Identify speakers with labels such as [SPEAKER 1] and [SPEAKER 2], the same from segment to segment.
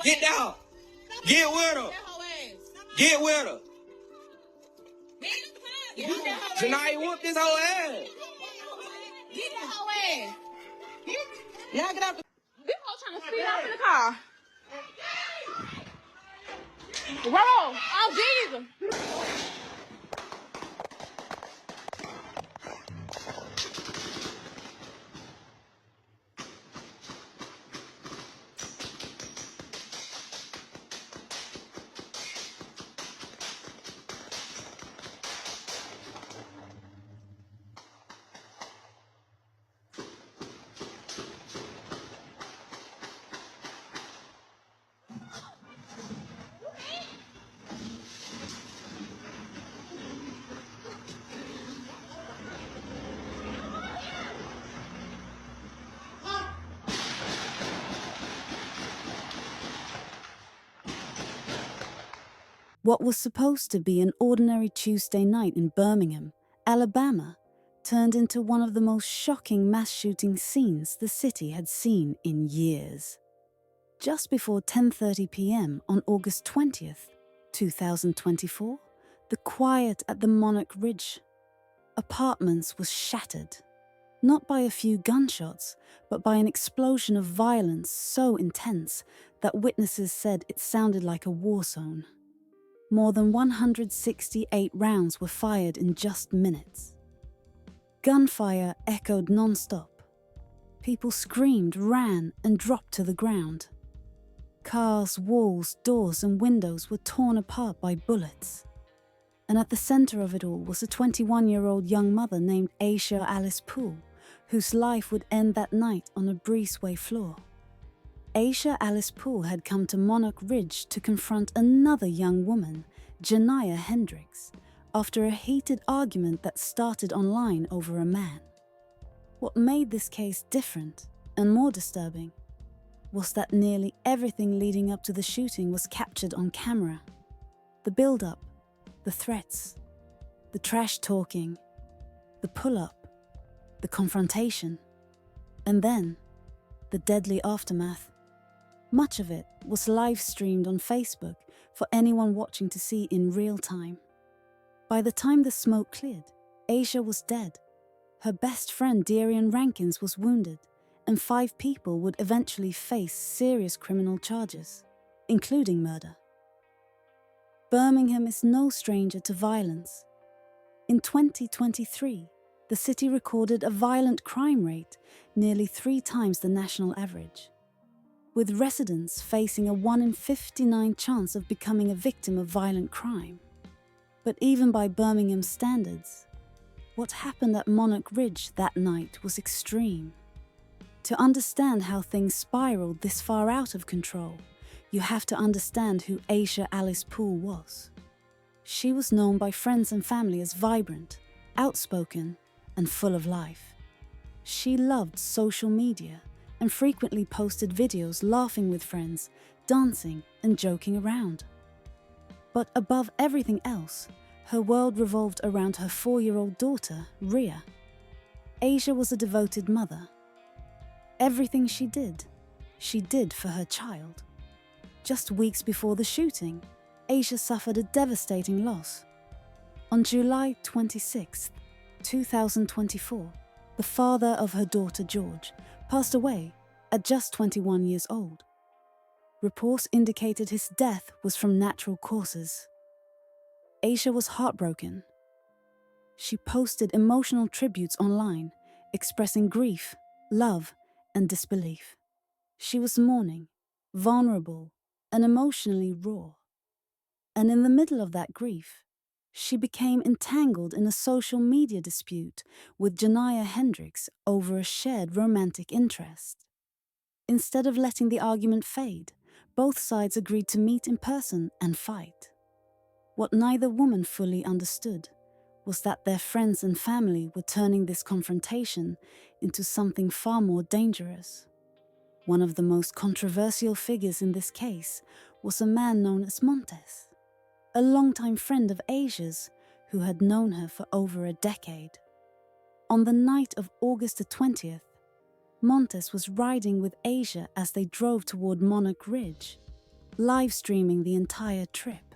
[SPEAKER 1] Get down. Get with her. Get with her. Janiya whoop this whole ass.
[SPEAKER 2] Get that whole ass. Y'all get out the... This hoe trying to speed off in the car. Roll. Oh, Jesus.
[SPEAKER 3] What was supposed to be an ordinary Tuesday night in Birmingham, Alabama, turned into one of the most shocking mass shooting scenes the city had seen in years. Just before 10:30 p.m. on August 20th, 2024, the quiet at the Monarch Ridge apartments was shattered, not by a few gunshots, but by an explosion of violence so intense that witnesses said it sounded like a war zone. More than 168 rounds were fired in just minutes. Gunfire echoed non-stop. People screamed, ran, and dropped to the ground. Cars, walls, doors, and windows were torn apart by bullets. And at the center of it all was a 21-year-old young mother named Aisha Alice Poole, whose life would end that night on a breezeway floor. Aisha Alice Poole had come to Monarch Ridge to confront another young woman, Janiya Hendrix, after a heated argument that started online over a man. What made this case different and more disturbing was that nearly everything leading up to the shooting was captured on camera. The build-up, the threats, the trash talking, the pull-up, the confrontation, and then the deadly aftermath. Much of it was live-streamed on Facebook for anyone watching to see in real time. By the time the smoke cleared, Aisha was dead. Her best friend Darian Rankins was wounded, and 5 people would eventually face serious criminal charges, including murder. Birmingham is no stranger to violence. In 2023, the city recorded a violent crime rate nearly 3 times the national average, with residents facing a 1 in 59 chance of becoming a victim of violent crime. But even by Birmingham standards, what happened at Monarch Ridge that night was extreme. To understand how things spiraled this far out of control, you have to understand who Aisha Alice Poole was. She was known by friends and family as vibrant, outspoken, and full of life. She loved social media and frequently posted videos laughing with friends, dancing and joking around. But above everything else, her world revolved around her 4-year-old daughter, Rhea. Aisha was a devoted mother. Everything she did for her child. Just weeks before the shooting, Aisha suffered a devastating loss. On July 26, 2024, the father of her daughter, George, passed away at just 21 years old. Reports indicated his death was from natural causes. Aisha was heartbroken. She posted emotional tributes online, expressing grief, love, and disbelief. She was mourning, vulnerable, and emotionally raw. And in the middle of that grief, she became entangled in a social media dispute with Janiya Hendrix over a shared romantic interest. Instead of letting the argument fade, both sides agreed to meet in person and fight. What neither woman fully understood was that their friends and family were turning this confrontation into something far more dangerous. One of the most controversial figures in this case was a man known as Montes, a longtime friend of Aisha's who had known her for over a decade. On the night of August the 20th, Montes was riding with Aisha as they drove toward Monarch Ridge. live streaming the entire trip.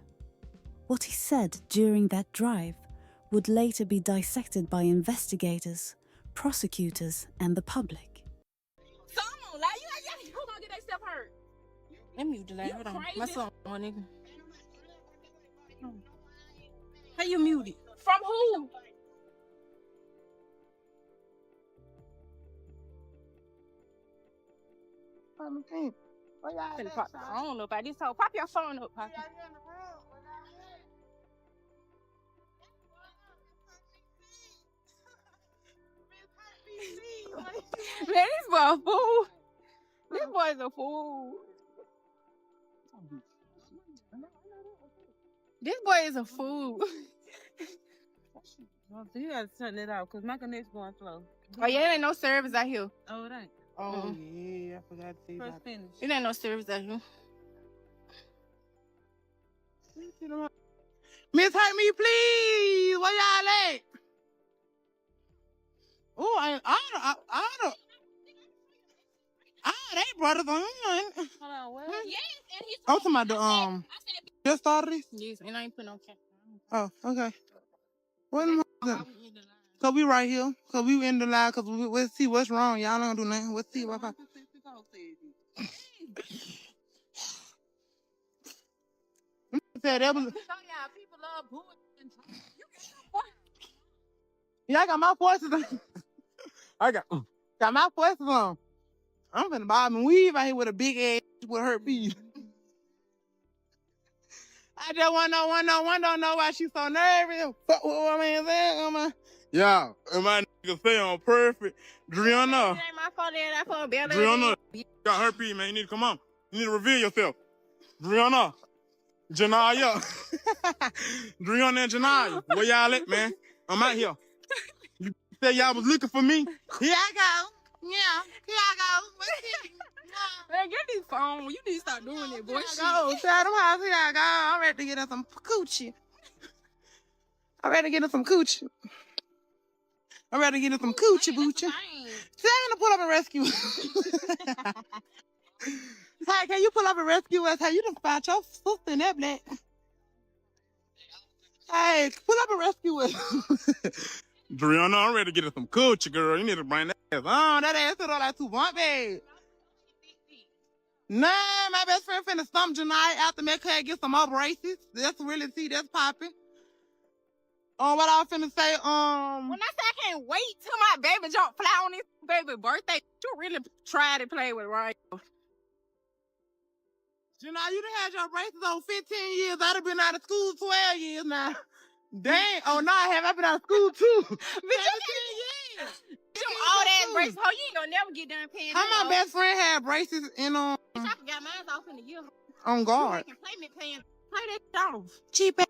[SPEAKER 3] What he said during that drive would later be dissected by investigators, prosecutors, and the public.
[SPEAKER 2] So I'm gonna lie, you gonna get themselves hurt.
[SPEAKER 1] Let me mute the light. Hold on. My son, nigga. How you mute it?
[SPEAKER 2] From who? I don't know about this whole. Pop your phone up, Pop. Man, this boy a fool. This boy's a fool. This boy is a fool.
[SPEAKER 1] You gotta turn it off because my connection's going slow.
[SPEAKER 2] Oh yeah, there ain't no service out here.
[SPEAKER 1] Oh, it ain't. Oh, yeah, I forgot to say that. First finish.
[SPEAKER 2] It ain't no service out here.
[SPEAKER 4] Miss, help me, please. Where y'all at? Oh, they brothers on.
[SPEAKER 2] Hold on, what? Yes, and he's
[SPEAKER 4] I'm talking about the
[SPEAKER 2] I said,
[SPEAKER 4] just started this?
[SPEAKER 2] yes, and I ain't put no cap.
[SPEAKER 4] Oh, okay. What am I? Cause we right here. Cause we in the line. Cause let's see what's wrong. Y'all don't do nothing. Let's see what happened. Said that was.
[SPEAKER 2] People love Poole.
[SPEAKER 4] Yeah, I got my forces on. I got my forces on. I'm finna bob and weave out here with a big ass with her feet. I just one don't know why she's so nervous. Fuck what my man saying. Yeah, and my nigga say on perfect. Janiya.
[SPEAKER 2] It ain't my fault that I put belly.
[SPEAKER 4] Janiya. Got herpes, man. You need to come on. You need to reveal yourself. Janiya. Janiya. Janiya and Janiya. Where y'all at, man? I'm out here. You said y'all was looking for me. Here I go. Yeah, here I go. Let's see.
[SPEAKER 2] Man, get this phone. You need to start doing it, boy.
[SPEAKER 4] Here I go. Tell them how here I go. I'm ready to get us some coochie. I'm ready to get us some coochie. Boochie. Tell him to pull up and rescue us. Hey, can you pull up and rescue us? Hey, you done spot your sister in that black. Hey, pull up and rescue us. Janiya, I'm ready to get us some coochie, girl. You need to bring that ass on. That ass look like 2 bump. Nah, my best friend finna stump Janiya after make her get some more braces. That's really see that's popping. What I was finna say,
[SPEAKER 2] When I say I can't wait till my baby jump fly on his baby birthday, you really try to play with it, right?
[SPEAKER 4] Janiya, you done had your braces on 15 years. I done been out of school 12 years now. Dang. Oh, no, I been out of school too. 17 years.
[SPEAKER 2] Them all that braces, you ain't gonna never get done paying.
[SPEAKER 4] How my best friend had braces in
[SPEAKER 2] I forgot mine off in the year.
[SPEAKER 4] on guard.
[SPEAKER 2] You making payment pay that off.
[SPEAKER 4] Cheap ass.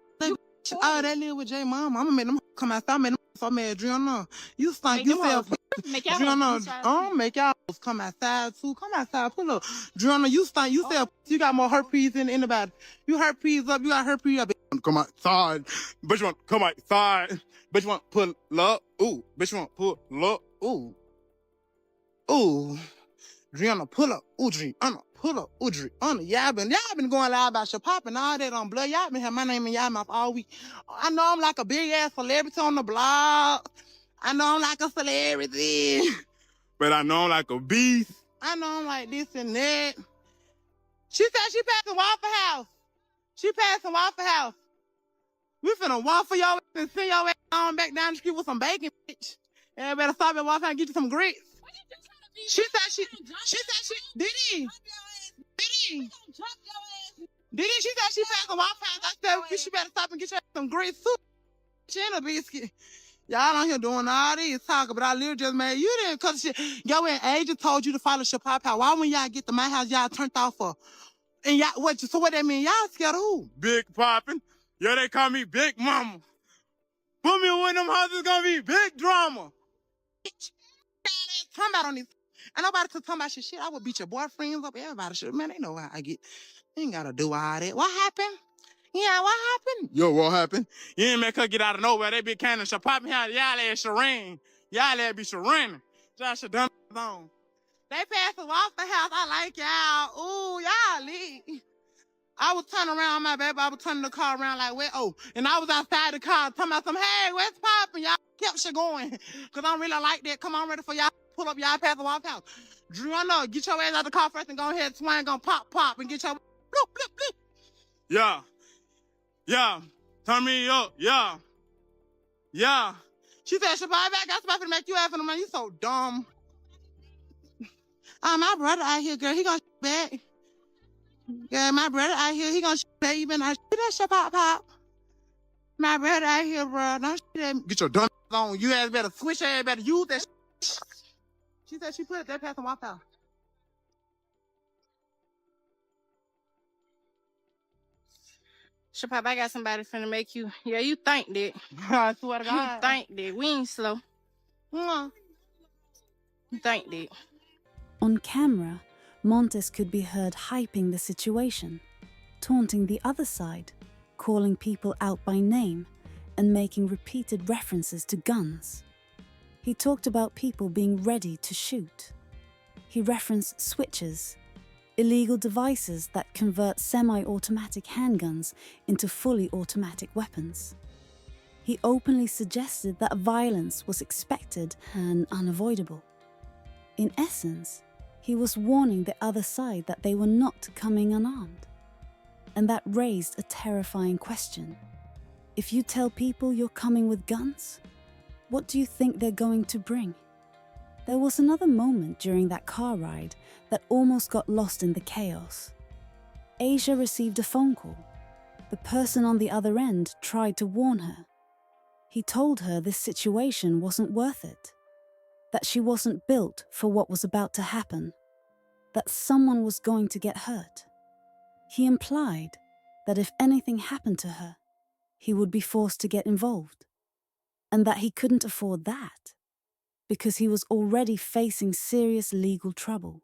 [SPEAKER 4] Oh, that live with J Mom. I'm gonna make them come outside. I'm so mad, Janiya. You stink yourself. Janiya, don't make y'all come outside too. Come outside, pull up. Janiya, you stink. You said you got more herpes than anybody. You herpes up. You got herpes up. Come outside. Bitch, you want come outside. Bitch, you want pull up. Ooh. Bitch, you want pull up. Ooh. Ooh. Janiya, pull up. Ooh, Janiya, pull up. Ooh, Janiya. Y'all been going loud about your pop and all that on blood. Y'all been having my name in y'all mouth all week. I know I'm like a big ass celebrity on the blog. I know I'm like a celebrity. But I know I'm like a beast. I know I'm like this and that. She said she passing Waffle House. She passing Waffle House. We finna waffle your ass and send your ass on back down the street with some bacon, bitch. And better stop at Waffle House and get you some grits. She said she did he? She said she passing Waffle House. I said she better stop and get you some grits too. She in a biscuit. Y'all on here doing all this talking, but I literally just made you didn't cause shit. Yo, when agent told you to follow your pop house, why when y'all get to my house, y'all turned off for? And y'all so what that mean? Y'all scared of who? Big poppin'. Yeah, they call me Big Mama. Put me in one of them houses, gonna be big drama. Bitch, talking about on this. And nobody to talk about your shit. I would beat your boyfriends up. Everybody should. Man, they know how I get. You ain't gotta do all that. What happened? Yeah, what happened? Yo, what happened? You ain't make her get out of nowhere. They be cannon. She popping here. Y'all let Shireen. Y'all let be Shireen. Y'all should done on. They passed the Waffle House. I like y'all. Ooh, y'all lit. I was turning around, my baby. I was turning the car around like, where? Oh, and I was outside the car talking about some, hey, where's poppin'? Y'all kept shit going. Because I don't really like that. Come on, ready for y'all. Pull up y'all past the White House. Janiya, get your ass out the car first and go ahead, swing, gonna pop, and get your bloop, bloop, bloop. Yeah. Yeah. Turn me up. Yeah. Yeah. She said, Shabbat, I got somebody to make you ask for the money. You so dumb. My brother out here, girl, he gonna shoot back. Yeah, my brother out here, he gonna shoot back. You better not shoot that Shabbat pop. My brother out here, bro. Don't shoot that. Get your dumb on. You ass better switch ass, better use that. She said she put that past and walked out.
[SPEAKER 2] Shabbat, I got somebody finna make you. Yeah, you think that.
[SPEAKER 4] I swear to God.
[SPEAKER 2] You think that. We ain't slow. You think that.
[SPEAKER 3] On camera, Montes could be heard hyping the situation, taunting the other side, calling people out by name, and making repeated references to guns. He talked about people being ready to shoot. He referenced switches, illegal devices that convert semi-automatic handguns into fully automatic weapons. He openly suggested that violence was expected and unavoidable. In essence, he was warning the other side that they were not coming unarmed. And that raised a terrifying question. If you tell people you're coming with guns, what do you think they're going to bring? There was another moment during that car ride that almost got lost in the chaos. Asia received a phone call. The person on the other end tried to warn her. He told her this situation wasn't worth it, that she wasn't built for what was about to happen, that someone was going to get hurt. He implied that if anything happened to her, he would be forced to get involved, and that he couldn't afford that because he was already facing serious legal trouble.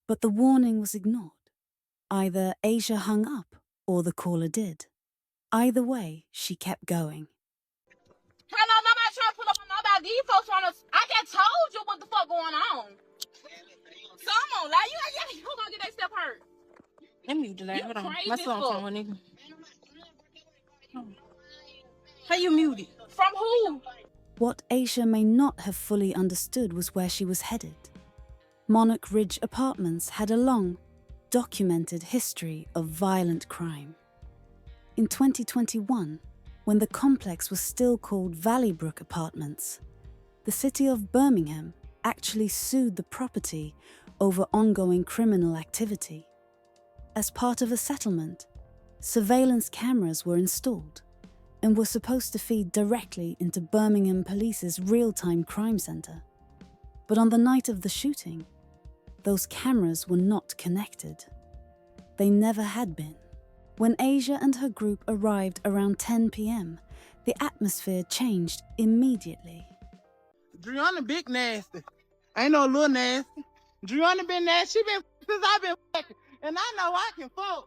[SPEAKER 3] But the warning was ignored. Either Asia hung up or the caller did. Either way, she kept going.
[SPEAKER 2] Hello, nobody trying to pull up on nobody. These folks want to. I just told you what the fuck going on. So I'm on, like, you gonna get that step hurt? Let me delay. Hold on. My song's on, nigga. How you muted? From who?
[SPEAKER 3] What Asia may not have fully understood was where she was headed. Monarch Ridge Apartments had a long, documented history of violent crime. In 2021, when the complex was still called Valleybrook Apartments, the city of Birmingham actually sued the property over ongoing criminal activity. As part of a settlement, surveillance cameras were installed and were supposed to feed directly into Birmingham Police's real-time crime center. But on the night of the shooting, those cameras were not connected. They never had been. When Asia and her group arrived around 10 p.m., the atmosphere changed immediately.
[SPEAKER 4] Janiya big nasty. Ain't no little nasty. Janiya been nasty. She been since I've been fucking. And I know I can fuck.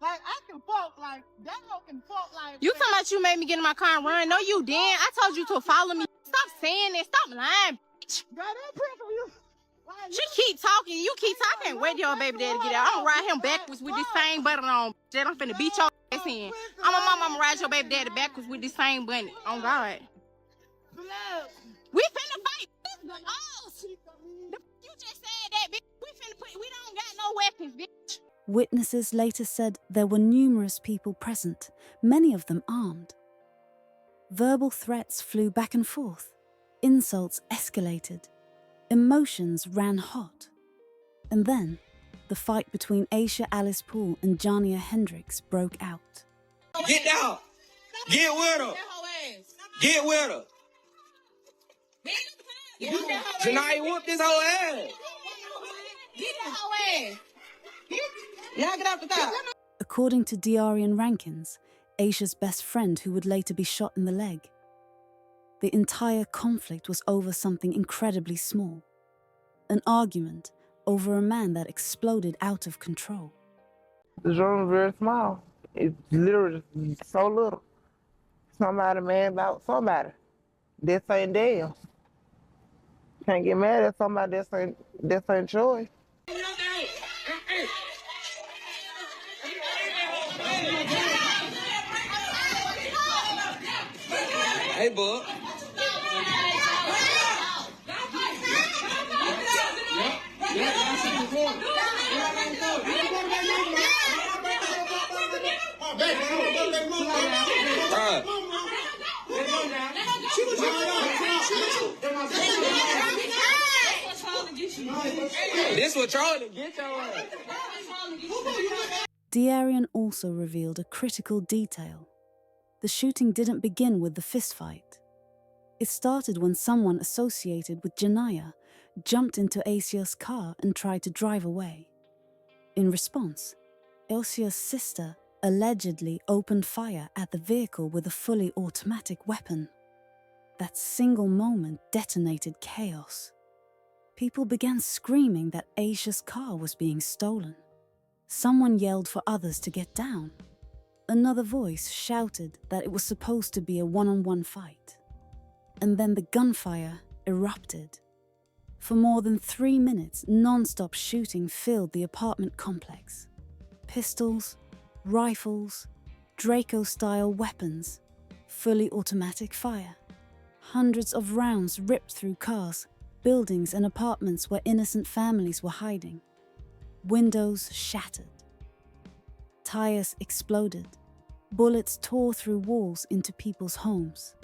[SPEAKER 4] Like, I can fuck. Like, that hoe can fuck. Like,
[SPEAKER 2] You talking about you made me get in my car and run? No, you didn't. I told you to follow me. Stop saying that. Stop lying.
[SPEAKER 4] girl, that principle you. Like,
[SPEAKER 2] She keep talking. You keep talking. Wait till your baby daddy get out. I'm gonna ride him backwards with this same button on. That I'm finna beat your ass in. I'm a mama. I'm gonna ride your baby daddy backwards with this same button. On God. We finna fight. Oh, you just said that, bitch. We don't got no weapons, bitch.
[SPEAKER 3] Witnesses later said there were numerous people present, many of them armed. Verbal threats flew back and forth. Insults escalated. Emotions ran hot. And then, the fight between Aisha Alice Poole and Janiya Hendrix broke out.
[SPEAKER 1] Get down. Get with her. Get with her. Janiya whooped this whole ass.
[SPEAKER 2] Get that hoe ass.
[SPEAKER 1] Y'all get out the car.
[SPEAKER 3] According to Diarian Rankins, Aisha's best friend who would later be shot in the leg, the entire conflict was over something incredibly small. An argument over a man that exploded out of control.
[SPEAKER 5] The room is very small. It's literally so little. Somebody mad about somebody. This ain't theirs. Can't get mad at somebody that's ain't choice.
[SPEAKER 1] Hey, bud. This what Charlie get your ass.
[SPEAKER 3] Diarian also revealed a critical detail. The shooting didn't begin with the fistfight. It started when someone associated with Janiya jumped into Asia's car and tried to drive away. In response, Asia's sister allegedly opened fire at the vehicle with a fully automatic weapon. That single moment detonated chaos. People began screaming that Asia's car was being stolen. Someone yelled for others to get down. Another voice shouted that it was supposed to be a one-on-one fight. And then the gunfire erupted. For more than 3 minutes, non-stop shooting filled the apartment complex. Pistols, rifles, Draco-style weapons, fully automatic fire. Hundreds of rounds ripped through cars, buildings and apartments where innocent families were hiding. Windows shattered. Tires exploded. Bullets tore through walls into people's homes.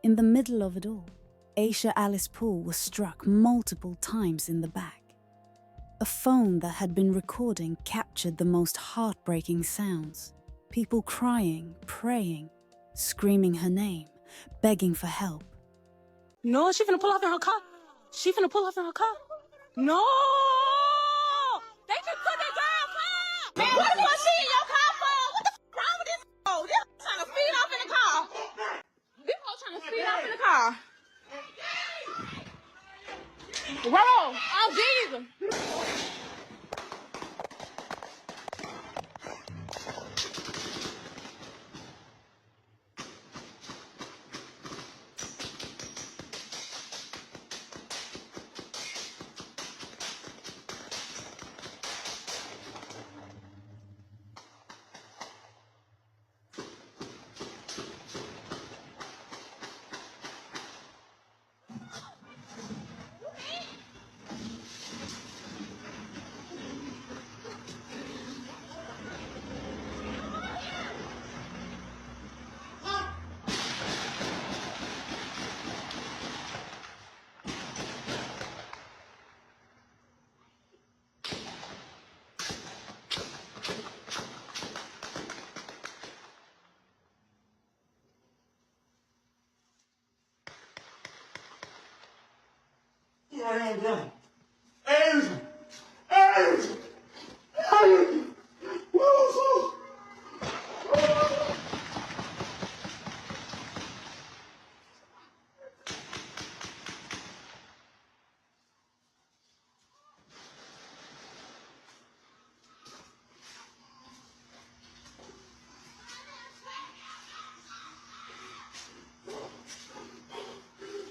[SPEAKER 3] In the middle of it all, Aisha Alice Poole was struck multiple times in the back. A phone that had been recording captured the most heartbreaking sounds. People crying, praying, screaming her name, begging for help.
[SPEAKER 2] No, she finna pull off in her car. She finna pull off in her car. No! They just put that girl car! Man, what do I see in your car for? What the f*** wrong with this? Oh, this trying to speed off in the car. This hoe trying to speed off in the car. Roll! Oh, Jesus!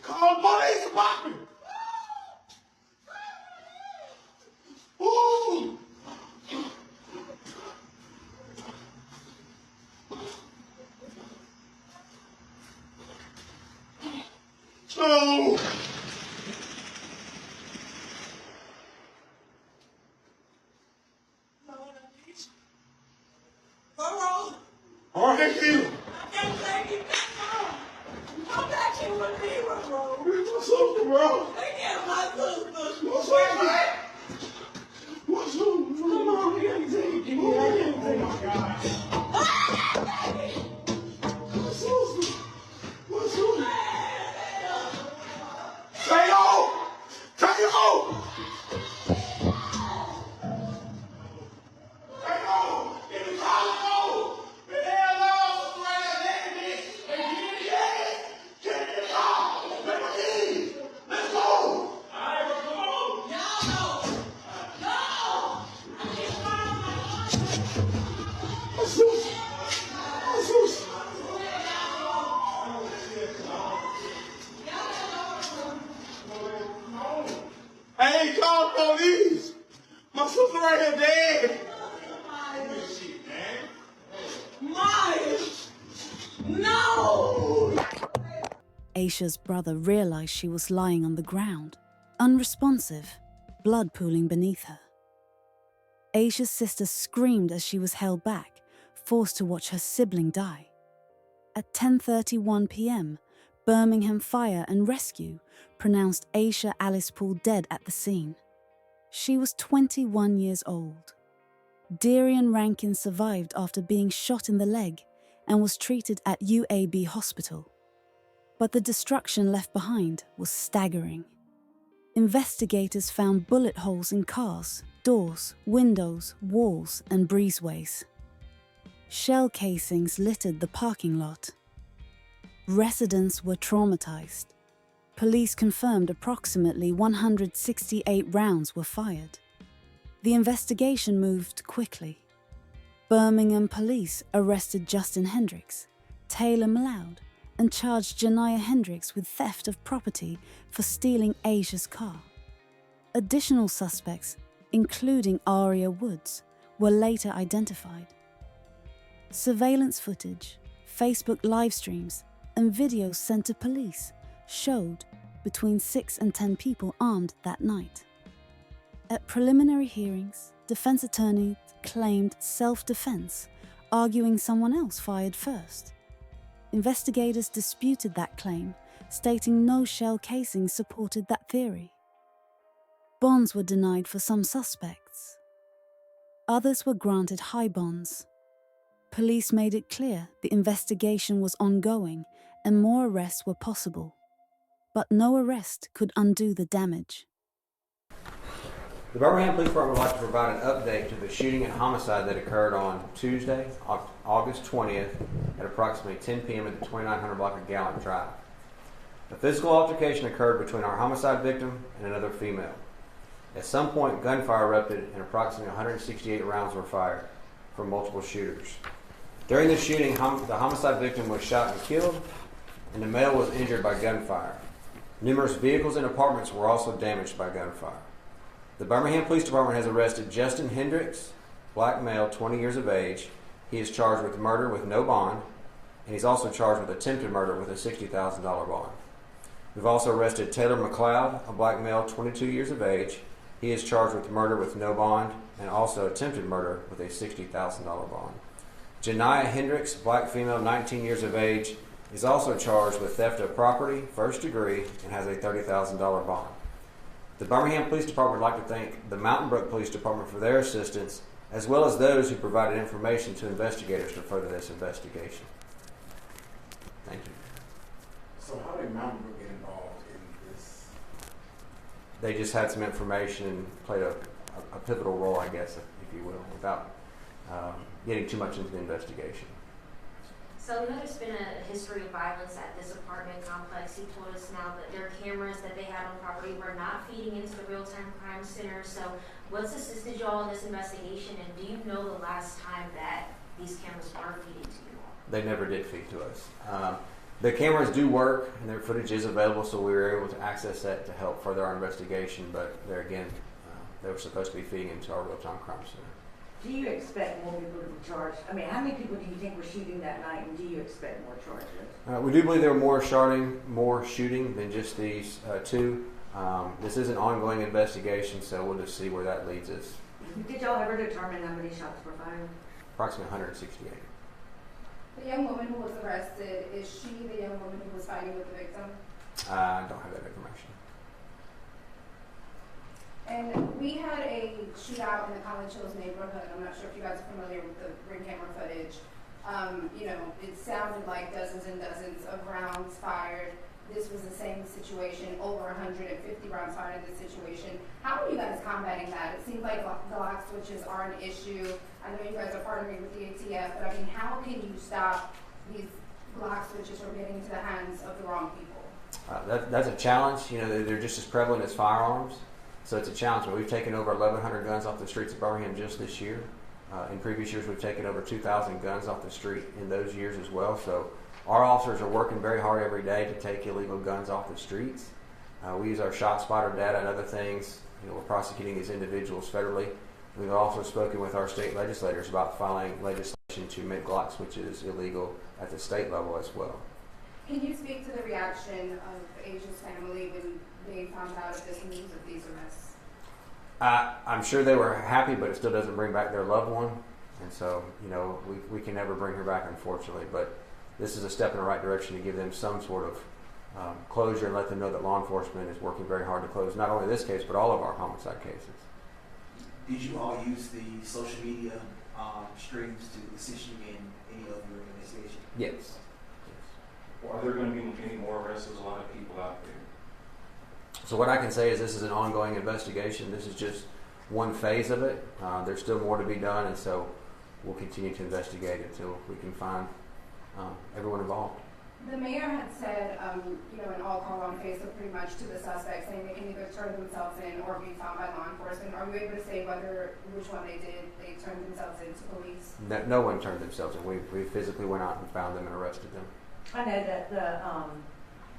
[SPEAKER 1] Call police department. Ooh. Oh. Oh, thank you. What's up, bro? What's up? What's up? Come on, we gotta take it. Oh my God. What's up? What's up? Take it off! Take it off! Take it off! Get the collar off! The hell off! Let's go!
[SPEAKER 3] Aisha's brother realized she was lying on the ground, unresponsive, blood pooling beneath her. Aisha's sister screamed as she was held back, forced to watch her sibling die. At 10:31 p.m., Birmingham Fire and Rescue pronounced Aisha Alice Poole dead at the scene. She was 21 years old. Darian Rankin survived after being shot in the leg and was treated at UAB Hospital. But the destruction left behind was staggering. Investigators found bullet holes in cars, doors, windows, walls, and breezeways. Shell casings littered the parking lot. Residents were traumatized. Police confirmed approximately 168 rounds were fired. The investigation moved quickly. Birmingham police arrested Justin Hendrix, Taylor Maloud, and charged Janiya Hendrix with theft of property for stealing Aisha's car. Additional suspects, including Aria Woods, were later identified. Surveillance footage, Facebook live streams, and videos sent to police showed between 6 and 10 people armed that night. At preliminary hearings, defense attorneys claimed self-defense, arguing someone else fired first. Investigators disputed that claim, stating no shell casing supported that theory. Bonds were denied for some suspects. Others were granted high bonds. Police made it clear the investigation was ongoing and more arrests were possible. But no arrest could undo the damage.
[SPEAKER 6] The Birmingham Police Department would like to provide an update to the shooting and homicide that occurred on Tuesday, August 20th at approximately 10 p.m. at the 2900 block of Gallant Drive. A physical altercation occurred between our homicide victim and another female. At some point, gunfire erupted and approximately 168 rounds were fired from multiple shooters. During the shooting, the homicide victim was shot and killed, and the male was injured by gunfire. Numerous vehicles and apartments were also damaged by gunfire. The Birmingham Police Department has arrested Justin Hendrix, black male, 20 years of age. He is charged with murder with no bond, and he's also charged with attempted murder with a $60,000 bond. We've also arrested Taylor McLeod, a black male, 22 years of age. He is charged with murder with no bond and also attempted murder with a $60,000 bond. Janiya Hendrix, black female, 19 years of age, is also charged with theft of property, first degree, and has a $30,000 bond. The Birmingham Police Department would like to thank the Mountain Brook Police Department for their assistance, as well as those who provided information to investigators to further this investigation. Thank you.
[SPEAKER 1] So how did Mountain Brook get involved in this?
[SPEAKER 6] They just had some information and played a pivotal role, I guess, if you will, without getting too much into the investigation.
[SPEAKER 7] So we know there's been a history of violence at this apartment complex. He told us now that their cameras that they had on property were not feeding into the real-time crime center. So what's assisted y'all in this investigation, and do you know the last time that these cameras were feeding to you all?
[SPEAKER 6] They never did feed to us. The cameras do work, and their footage is available, so we were able to access that to help further our investigation, but there again, they were supposed to be feeding into our real-time crime center.
[SPEAKER 8] Do you expect more people to be charged? I mean, how many people do you think were shooting that night, and do you expect more charges?
[SPEAKER 6] We do believe there were more shooting than just these two. This is an ongoing investigation, so we'll just see where that leads us.
[SPEAKER 8] Did y'all ever determine how many shots were fired?
[SPEAKER 6] Approximately 168.
[SPEAKER 2] The young woman who was arrested, is she the young woman who was fighting with the victim?
[SPEAKER 6] I don't have that information.
[SPEAKER 2] And we had a shootout in the College Hills neighborhood. I'm not sure if you guys are familiar with the ring camera footage. You know, it sounded like dozens and dozens of rounds fired. This was the same situation, over 150 rounds fired in this situation. How are you guys combating that? It seems like the lock switches are an issue. I know you guys are partnering with the ATF, but I mean, how can you stop these lock switches from getting into the hands of the wrong people?
[SPEAKER 6] That's a challenge. You know, they're just as prevalent as firearms. So it's a challenge. We've taken over 1,100 guns off the streets of Birmingham just this year. In previous years, we've taken over 2,000 guns off the street in those years as well. So our officers are working very hard every day to take illegal guns off the streets. We use our shot spotter data and other things. You know, we're prosecuting these individuals federally. We've also spoken with our state legislators about filing legislation to make lock switches illegal at the state level as well.
[SPEAKER 9] Can you speak to the reaction of Asia's family when they found out of this news of these arrests?
[SPEAKER 6] I'm sure they were happy, but it still doesn't bring back their loved one. And so, you know, we can never bring her back, unfortunately. But this is a step in the right direction to give them some sort of closure and let them know that law enforcement is working very hard to close not only this case, but all of our homicide cases.
[SPEAKER 10] Did you all use the social media streams to assist you in any of your investigation?
[SPEAKER 6] Yes.
[SPEAKER 11] Well, are there going to be any more arrests? There's a lot of people out there.
[SPEAKER 6] So what I can say is this is an ongoing investigation. This is just one phase of it. There's still more to be done, and so we'll continue to investigate until we can find everyone involved.
[SPEAKER 9] The mayor had said, an all call on Facebook pretty much to the suspects, saying they can either turn themselves in or be found by law enforcement. Are you able to say which one they did? They turned themselves in to police?
[SPEAKER 6] No one turned themselves in. We physically went out and found them and arrested them.
[SPEAKER 8] I know that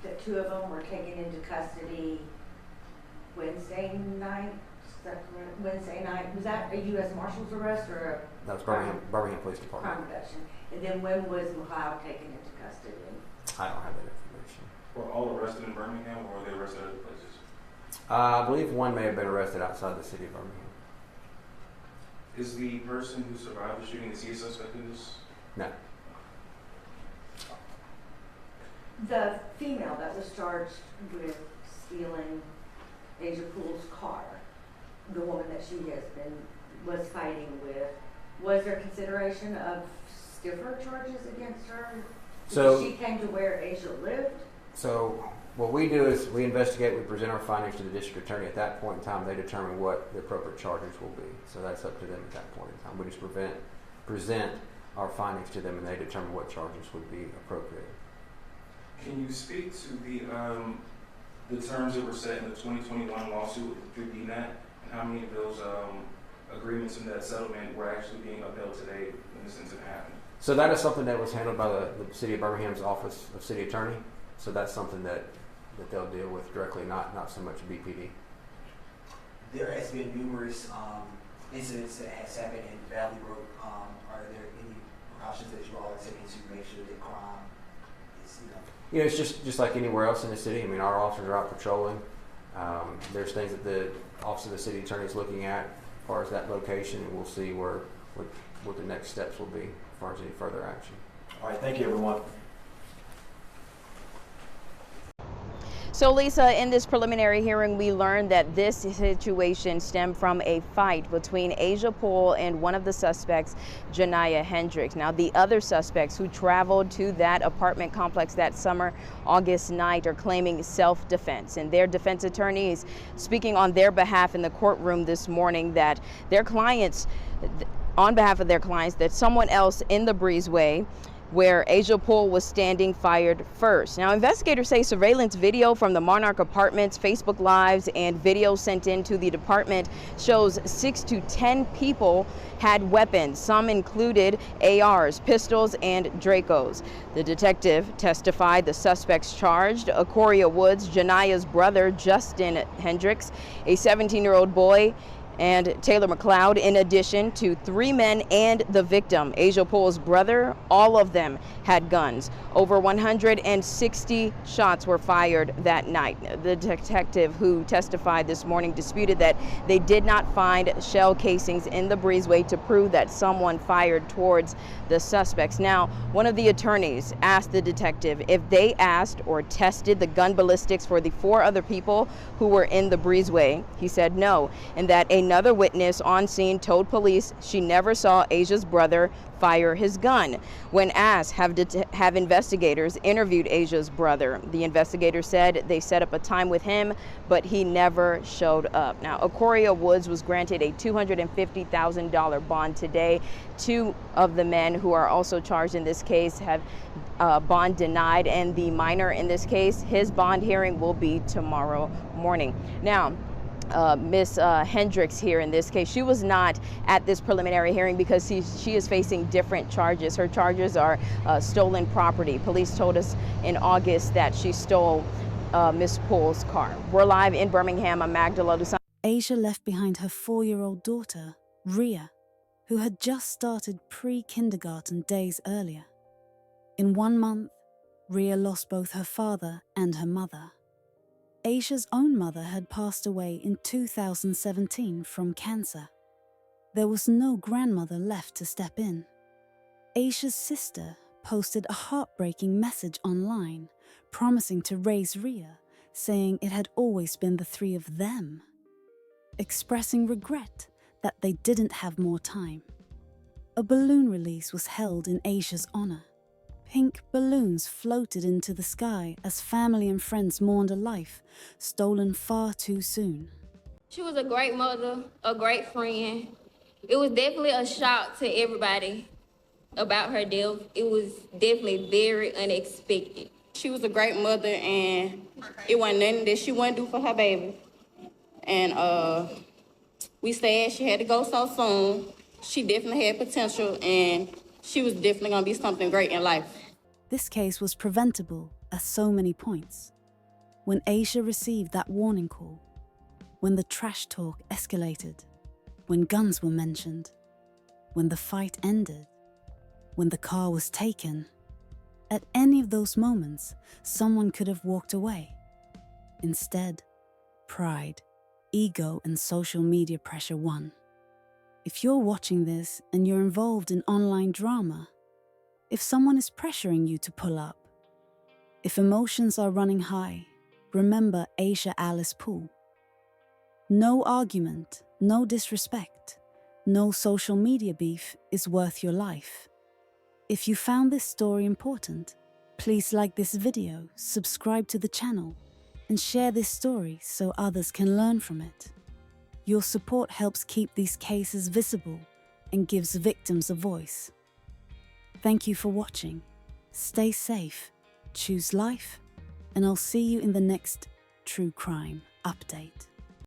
[SPEAKER 8] the two of them were taken into custody Wednesday night. Is that correct? Wednesday night. Was that a U.S. Marshal's arrest or a
[SPEAKER 6] That was Birmingham Police Department.
[SPEAKER 8] crime reduction? And then when was McLeod taken into custody?
[SPEAKER 6] I don't have that information.
[SPEAKER 11] Were all arrested in Birmingham, or were they arrested at other places?
[SPEAKER 6] I believe one may have been arrested outside the city of Birmingham.
[SPEAKER 11] Is the person who survived the shooting, is he a suspect in this?
[SPEAKER 6] No.
[SPEAKER 8] The female that was charged with stealing Asia Poole's car, the woman that she was fighting with, was there consideration of stiffer charges against her? Because she came to where Asia lived?
[SPEAKER 6] So what we do is we investigate, we present our findings to the district attorney. At that point in time, they determine what the appropriate charges will be. So that's up to them at that point in time. We just present our findings to them, and they determine what charges would be appropriate.
[SPEAKER 11] Can you speak to the terms that were set in the 2021 lawsuit through DNAT, and how many of those agreements in that settlement were actually being upheld today when this incident happened?
[SPEAKER 6] So that is something that was handled by the City of Birmingham's Office of City Attorney. So that's something that they'll deal with directly, not so much BPD.
[SPEAKER 10] There has been numerous incidents that has happened in Valley Brook. Are there any precautions that you all are taking to make sure that crime is,
[SPEAKER 6] You know, it's just like anywhere else in the city. I mean, our officers are out patrolling. There's things that the Office of the City Attorney is looking at as far as that location, and we'll see what the next steps will be as far as any further action.
[SPEAKER 10] All right, thank you, everyone.
[SPEAKER 12] So, Lisa, in this preliminary hearing, we learned that this situation stemmed from a fight between Asia Poole and one of the suspects, Janiya Hendrix. Now, the other suspects who traveled to that apartment complex that summer, August night, are claiming self-defense. And their defense attorneys speaking on their behalf in the courtroom this morning that their clients, on behalf of their clients, that someone else in the breezeway where Asia Poole was standing fired first. Now, investigators say surveillance video from the Monarch Apartments, Facebook Lives, and video sent into the department shows 6 to 10 people had weapons. Some included ARs, pistols, and Dracos. The detective testified the suspects charged: Acoria Woods, Janiya's brother, Justin Hendrix, a 17-year-old boy, and Taylor McLeod, in addition to 3 men and the victim, Asia Poole's brother. All of them had guns. Over 160 shots were fired that night. The detective who testified this morning disputed that they did not find shell casings in the breezeway to prove that someone fired towards the suspects. Now, one of the attorneys asked the detective if they asked or tested the gun ballistics for the 4 other people who were in the breezeway. He said no, and that another witness on scene told police she never saw Asia's brother fire his gun. When asked, have investigators interviewed Asia's brother, the investigator said they set up a time with him, but he never showed up. Now, Acoria Woods was granted a $250,000 bond today. 2 of the men who are also charged in this case have bond denied, and the minor in this case, his bond hearing will be tomorrow morning. Now, Miss Hendrix here in this case, she was not at this preliminary hearing because she is facing different charges. Her charges are stolen property. Police told us in August that she stole Miss Poole's car. We're live in Birmingham. I'm Magdala Dusan.
[SPEAKER 3] Asia left behind her 4-year-old daughter, Ria, who had just started pre-kindergarten days earlier. In 1 month, Ria lost both her father and her mother. Aisha's own mother had passed away in 2017 from cancer. There was no grandmother left to step in. Aisha's sister posted a heartbreaking message online, promising to raise Ria, saying it had always been the three of them, expressing regret that they didn't have more time. A balloon release was held in Aisha's honor. Pink balloons floated into the sky as family and friends mourned a life stolen far too soon.
[SPEAKER 13] She was a great mother, a great friend. It was definitely a shock to everybody about her death. It was definitely very unexpected. She was a great mother, and it wasn't nothing that she wouldn't do for her baby. And we said she had to go so soon. She definitely had potential, and she was definitely going to be something great in life.
[SPEAKER 3] This case was preventable at so many points. When Aisha received that warning call, when the trash talk escalated, when guns were mentioned, when the fight ended, when the car was taken, at any of those moments, someone could have walked away. Instead, pride, ego, and social media pressure won. If you're watching this and you're involved in online drama, if someone is pressuring you to pull up, if emotions are running high, remember Aisha Alice Poole. No argument, no disrespect, no social media beef is worth your life. If you found this story important, please like this video, subscribe to the channel, and share this story so others can learn from it. Your support helps keep these cases visible and gives victims a voice. Thank you for watching. Stay safe, choose life, and I'll see you in the next True Crime Update.